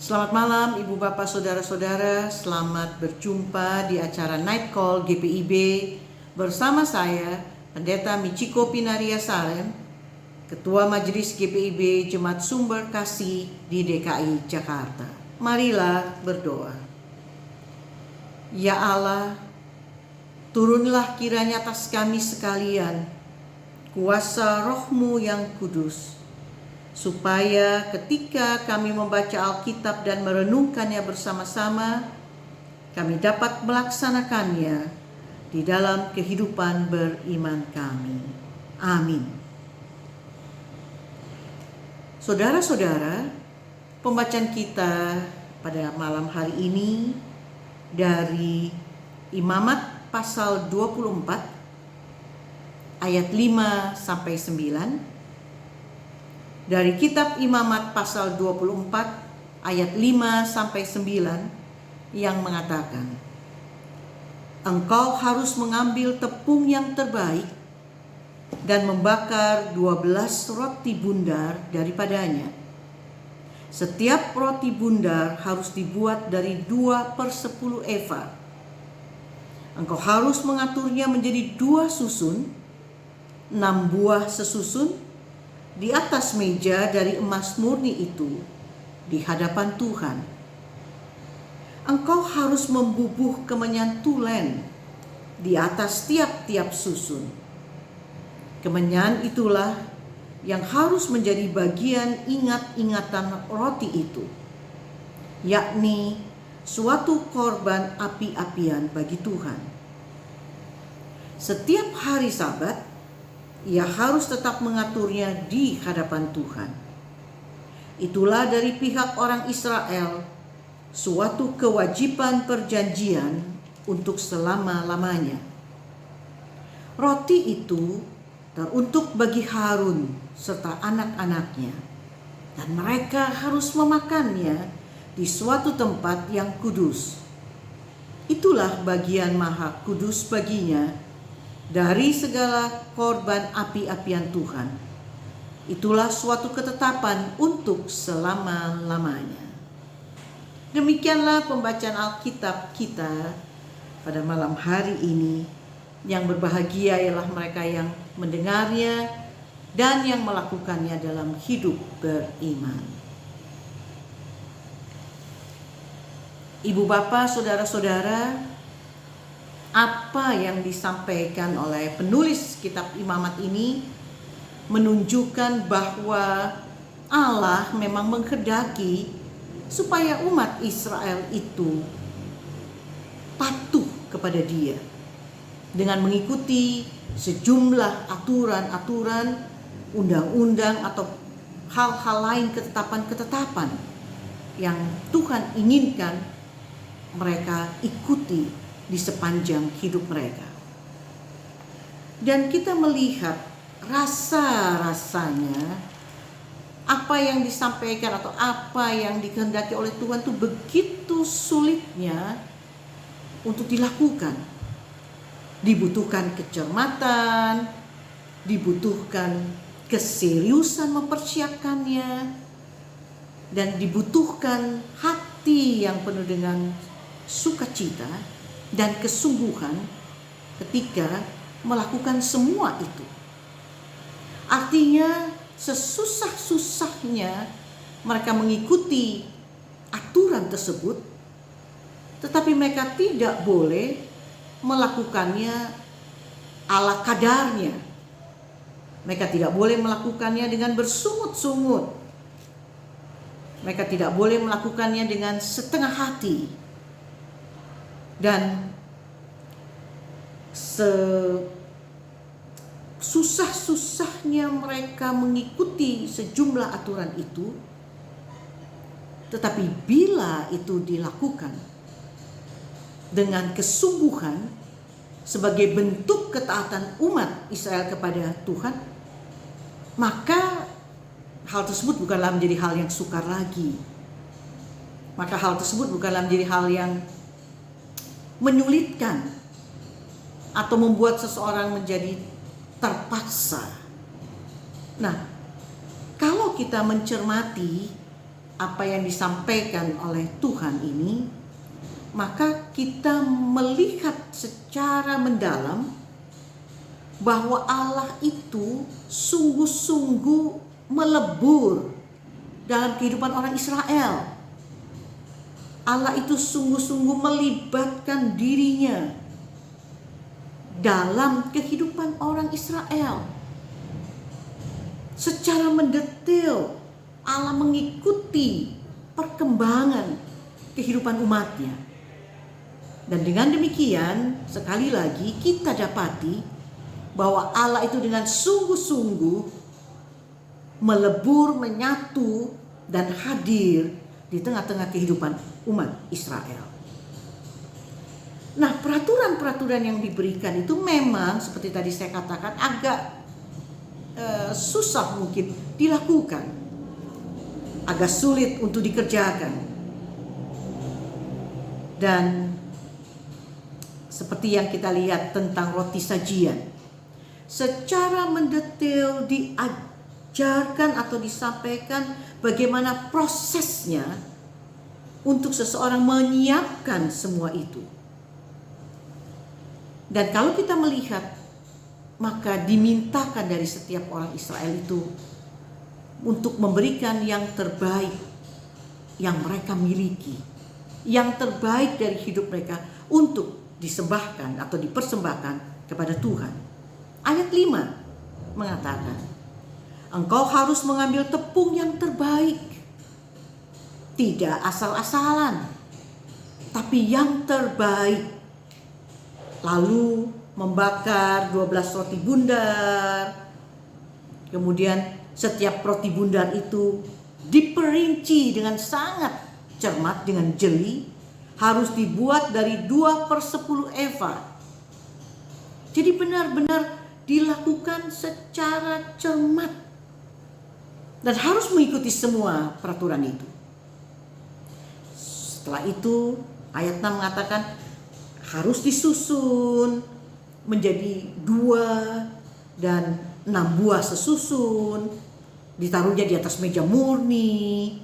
Selamat malam Ibu Bapak Saudara-saudara, selamat berjumpa di acara Night Call GPIB bersama saya Pendeta Michiko Pinaria Salem, Ketua Majelis GPIB Jemaat Sumber Kasih di DKI Jakarta. Marilah berdoa. Ya Allah, turunlah kiranya atas kami sekalian kuasa Roh-Mu yang kudus, supaya ketika kami membaca Alkitab dan merenungkannya bersama-sama, kami dapat melaksanakannya di dalam kehidupan beriman kami. Amin. Saudara-saudara, pembacaan kita pada malam hari ini dari Imamat pasal 24 ayat 5 sampai 9. Dari kitab Imamat pasal 24 ayat 5 sampai 9 yang mengatakan, engkau harus mengambil tepung yang terbaik dan membakar 12 roti bundar daripadanya. Setiap roti bundar harus dibuat dari 2/10 eva. Engkau harus mengaturnya menjadi 2 susun, 6 buah sesusun, di atas meja dari emas murni itu di hadapan Tuhan. Engkau harus membubuh kemenyan tulen di atas tiap-tiap susun. Kemenyan itulah yang harus menjadi bagian ingat-ingatan roti itu, yakni suatu korban api-apian bagi Tuhan. Setiap hari Sabat ia harus tetap mengaturnya di hadapan Tuhan. Itulah dari pihak orang Israel suatu kewajiban perjanjian untuk selama-lamanya. Roti itu teruntuk bagi Harun serta anak-anaknya, dan mereka harus memakannya di suatu tempat yang kudus. Itulah bagian maha kudus baginya dari segala korban api-apian Tuhan. Itulah suatu ketetapan untuk selama-lamanya. Demikianlah pembacaan Alkitab kita pada malam hari ini. Yang berbahagia ialah mereka yang mendengarnya dan yang melakukannya dalam hidup beriman. Ibu bapak, saudara-saudara, apa yang disampaikan oleh penulis kitab Imamat ini menunjukkan bahwa Allah memang menghendaki supaya umat Israel itu patuh kepada Dia dengan mengikuti sejumlah aturan-aturan, undang-undang atau hal-hal lain, ketetapan-ketetapan yang Tuhan inginkan mereka ikuti di sepanjang hidup mereka. Dan kita melihat rasa-rasanya apa yang disampaikan atau apa yang dikehendaki oleh Tuhan itu begitu sulitnya untuk dilakukan. Dibutuhkan kecermatan, dibutuhkan keseriusan mempersiapkannya, dan dibutuhkan hati yang penuh dengan sukacita dan kesungguhan ketika melakukan semua itu. Artinya sesusah-susahnya mereka mengikuti aturan tersebut, tetapi mereka tidak boleh melakukannya ala kadarnya. Mereka tidak boleh melakukannya dengan bersungut-sungut. Mereka tidak boleh melakukannya dengan setengah hati. Dan sesusah-susahnya mereka mengikuti sejumlah aturan itu, tetapi bila itu dilakukan dengan kesungguhan sebagai bentuk ketaatan umat Israel kepada Tuhan, maka hal tersebut bukanlah menjadi hal yang sukar lagi. Maka hal tersebut bukanlah menjadi hal yang menyulitkan atau membuat seseorang menjadi terpaksa. Nah, kalau kita mencermati apa yang disampaikan oleh Tuhan ini, maka kita melihat secara mendalam bahwa Allah itu sungguh-sungguh melebur dalam kehidupan orang Israel. Allah itu sungguh-sungguh melibatkan dirinya dalam kehidupan orang Israel. Secara mendetail Allah mengikuti perkembangan kehidupan umatnya. Dan dengan demikian, sekali lagi kita dapati bahwa Allah itu dengan sungguh-sungguh melebur, menyatu, dan hadir di tengah-tengah kehidupan umat Israel. Nah, peraturan-peraturan yang diberikan itu memang seperti tadi saya katakan agak susah mungkin dilakukan, agak sulit untuk dikerjakan. Dan seperti yang kita lihat tentang roti sajian, secara mendetail diajarkan atau disampaikan bagaimana prosesnya untuk seseorang menyiapkan semua itu. Dan kalau kita melihat, maka dimintakan dari setiap orang Israel itu untuk memberikan yang terbaik yang mereka miliki, yang terbaik dari hidup mereka untuk disembahkan atau dipersembahkan kepada Tuhan. Ayat 5 mengatakan, engkau harus mengambil tepung yang terbaik, tidak asal-asalan, tapi yang terbaik. Lalu membakar 12 roti bundar. Kemudian setiap roti bundar itu diperinci dengan sangat cermat, dengan jeli. Harus dibuat dari 2/10 eva. Jadi benar-benar dilakukan secara cermat dan harus mengikuti semua peraturan itu. Setelah itu ayat 6 mengatakan harus disusun menjadi 2 dan 6 buah sesusun, ditaruhnya di atas meja murni.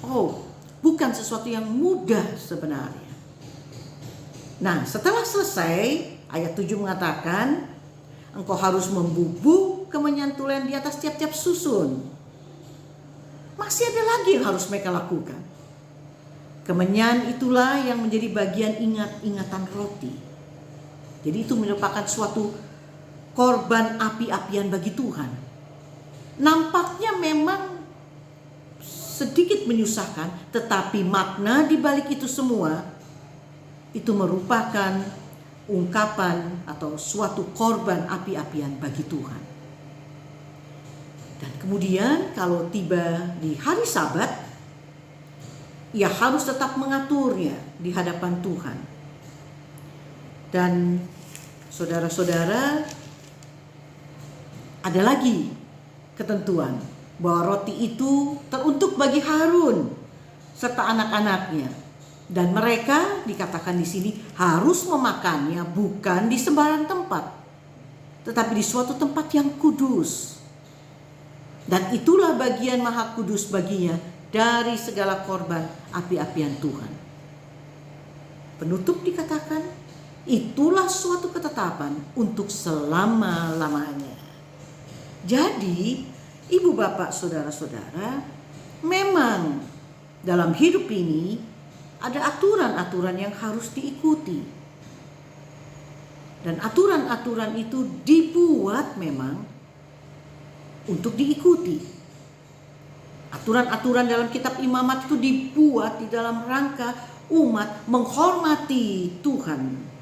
Oh, bukan sesuatu yang mudah sebenarnya. Nah, setelah selesai, ayat 7 mengatakan engkau harus membubuk kemenyan tulen di atas tiap-tiap susun. Masih ada lagi yang harus mereka lakukan. Kemenyan itulah yang menjadi bagian ingat-ingatan roti. Jadi itu merupakan suatu korban api-apian bagi Tuhan. Nampaknya memang sedikit menyusahkan, tetapi makna di balik itu semua itu merupakan ungkapan atau suatu korban api-apian bagi Tuhan. Dan kemudian kalau tiba di hari Sabat, ia harus tetap mengaturnya di hadapan Tuhan. Dan saudara-saudara, ada lagi ketentuan bahwa roti itu teruntuk bagi Harun serta anak-anaknya, dan mereka dikatakan di sini harus memakannya bukan di sembarang tempat, tetapi di suatu tempat yang kudus. Dan itulah bagian maha kudus baginya dari segala korban api-apian Tuhan. Penutup dikatakan itulah suatu ketetapan untuk selama-lamanya. Jadi, ibu bapak saudara-saudara, memang dalam hidup ini ada aturan-aturan yang harus diikuti. Dan aturan-aturan itu dibuat memang untuk diikuti. Aturan-aturan dalam kitab imamat itu dibuat di dalam rangka umat menghormati Tuhan.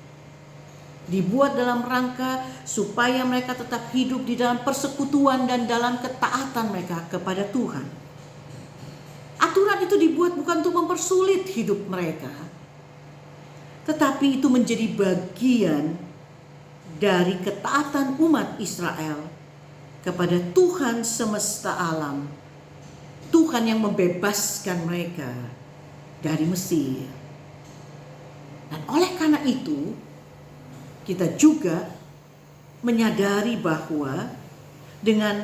Dibuat dalam rangka supaya mereka tetap hidup di dalam persekutuan dan dalam ketaatan mereka kepada Tuhan. Aturan itu dibuat bukan untuk mempersulit hidup mereka, tetapi itu menjadi bagian dari ketaatan umat Israel kepada Tuhan semesta alam, Tuhan yang membebaskan mereka dari Mesir. Dan oleh karena itu, kita juga menyadari bahwa dengan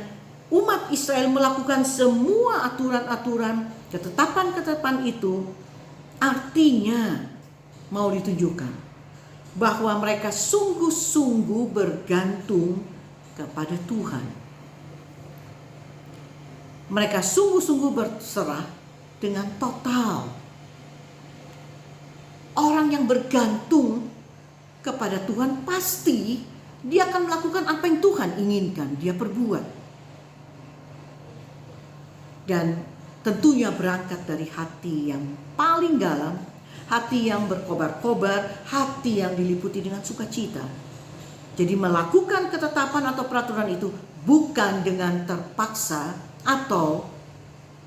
umat Israel melakukan semua aturan-aturan, ketetapan-ketetapan itu, artinya mau ditunjukkan bahwa mereka sungguh-sungguh bergantung kepada Tuhan. Mereka sungguh-sungguh berserah dengan total. Orang yang bergantung kepada Tuhan pasti dia akan melakukan apa yang Tuhan inginkan dia perbuat. Dan tentunya berangkat dari hati yang paling dalam, hati yang berkobar-kobar, hati yang diliputi dengan sukacita. Jadi melakukan ketetapan atau peraturan itu bukan dengan terpaksa atau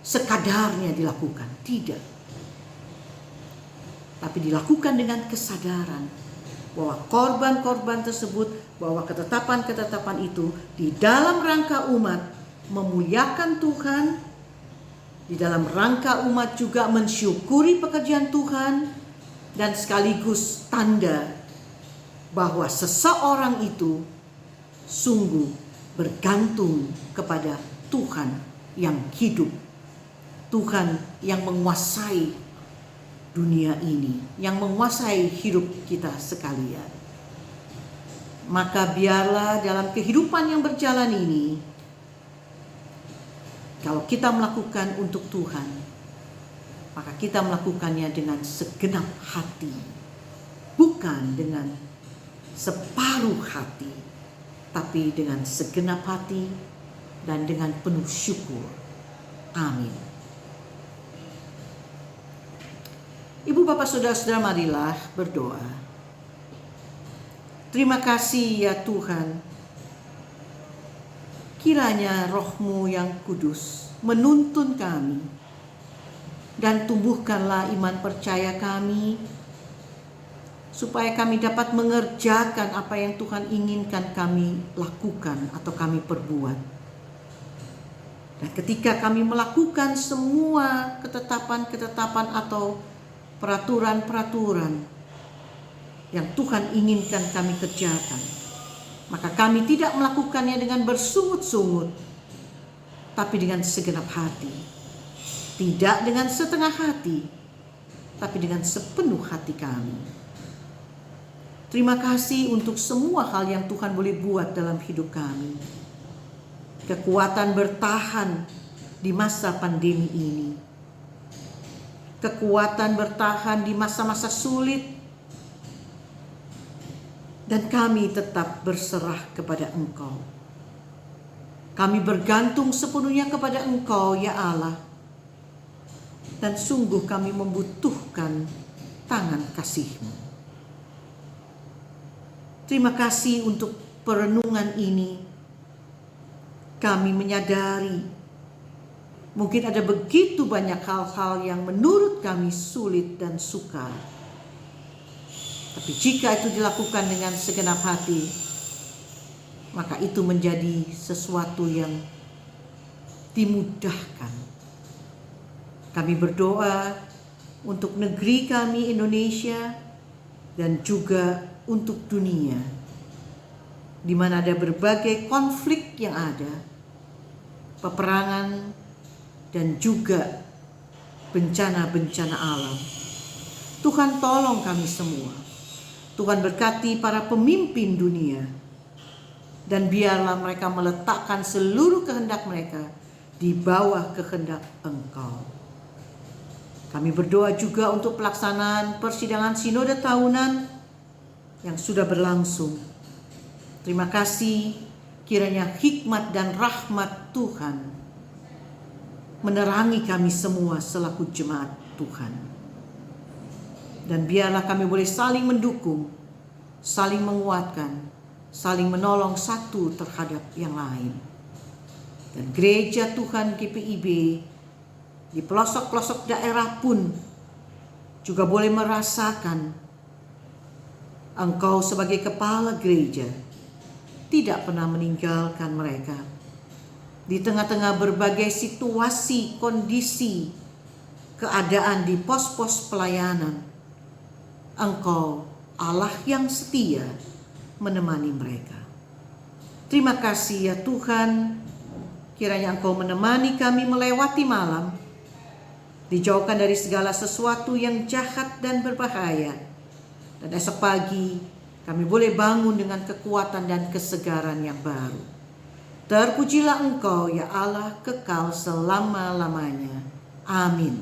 sekadarnya dilakukan, tidak. Tapi dilakukan dengan kesadaran bahwa korban-korban tersebut, bahwa ketetapan-ketetapan itu di dalam rangka umat memuliakan Tuhan, di dalam rangka umat juga mensyukuri pekerjaan Tuhan, dan sekaligus tanda bahwa seseorang itu sungguh bergantung kepada Tuhan yang hidup, Tuhan yang menguasai dunia ini, yang menguasai hidup kita sekalian. Maka biarlah dalam kehidupan yang berjalan ini, kalau kita melakukan untuk Tuhan, maka kita melakukannya dengan segenap hati, bukan dengan separuh hati, tapi dengan segenap hati dan dengan penuh syukur. Amin. Ibu, bapak, saudara-saudara, marilah berdoa. Terima kasih ya Tuhan, kiranya Roh-Mu yang kudus menuntun kami, dan tumbuhkanlah iman percaya kami, supaya kami dapat mengerjakan apa yang Tuhan inginkan kami lakukan atau kami perbuat. Dan ketika kami melakukan semua ketetapan-ketetapan atau peraturan-peraturan yang Tuhan inginkan kami kerjakan, maka kami tidak melakukannya dengan bersungut-sungut, tapi dengan segenap hati. Tidak dengan setengah hati, tapi dengan sepenuh hati kami. Terima kasih untuk semua hal yang Tuhan boleh buat dalam hidup kami. Kekuatan bertahan di masa pandemi ini. Kekuatan bertahan di masa-masa sulit. Dan kami tetap berserah kepada Engkau. Kami bergantung sepenuhnya kepada Engkau, ya Allah. Dan sungguh kami membutuhkan tangan kasih-Mu. Terima kasih untuk perenungan ini. Kami menyadari mungkin ada begitu banyak hal-hal yang menurut kami sulit dan sukar. Tapi jika itu dilakukan dengan segenap hati, maka itu menjadi sesuatu yang dimudahkan. Kami berdoa untuk negeri kami Indonesia dan juga untuk dunia, di mana ada berbagai konflik yang ada, peperangan dan juga bencana-bencana alam. Tuhan tolong kami semua. Tuhan berkati para pemimpin dunia, dan biarlah mereka meletakkan seluruh kehendak mereka di bawah kehendak Engkau. Kami berdoa juga untuk pelaksanaan persidangan sinode tahunan yang sudah berlangsung. Terima kasih, kiranya hikmat dan rahmat Tuhan menerangi kami semua selaku jemaat Tuhan. Dan biarlah kami boleh saling mendukung, saling menguatkan, saling menolong satu terhadap yang lain. Dan gereja Tuhan GPIB di pelosok-pelosok daerah pun juga boleh merasakan Engkau sebagai kepala gereja tidak pernah meninggalkan mereka. Di tengah-tengah berbagai situasi, kondisi, keadaan di pos-pos pelayanan, Engkau Allah yang setia menemani mereka. Terima kasih ya Tuhan, Kiranya Engkau menemani kami melewati malam, dijauhkan dari segala sesuatu yang jahat dan berbahaya. Dan esok pagi kami boleh bangun dengan kekuatan dan kesegaran yang baru. Terpujilah Engkau ya Allah kekal selama-lamanya. Amin.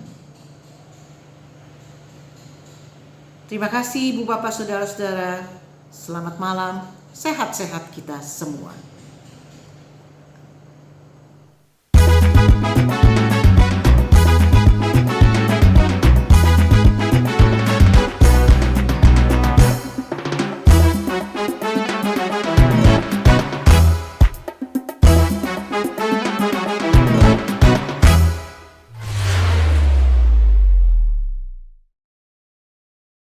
Terima kasih Ibu Bapak Saudara-saudara. Selamat malam, sehat-sehat kita semua.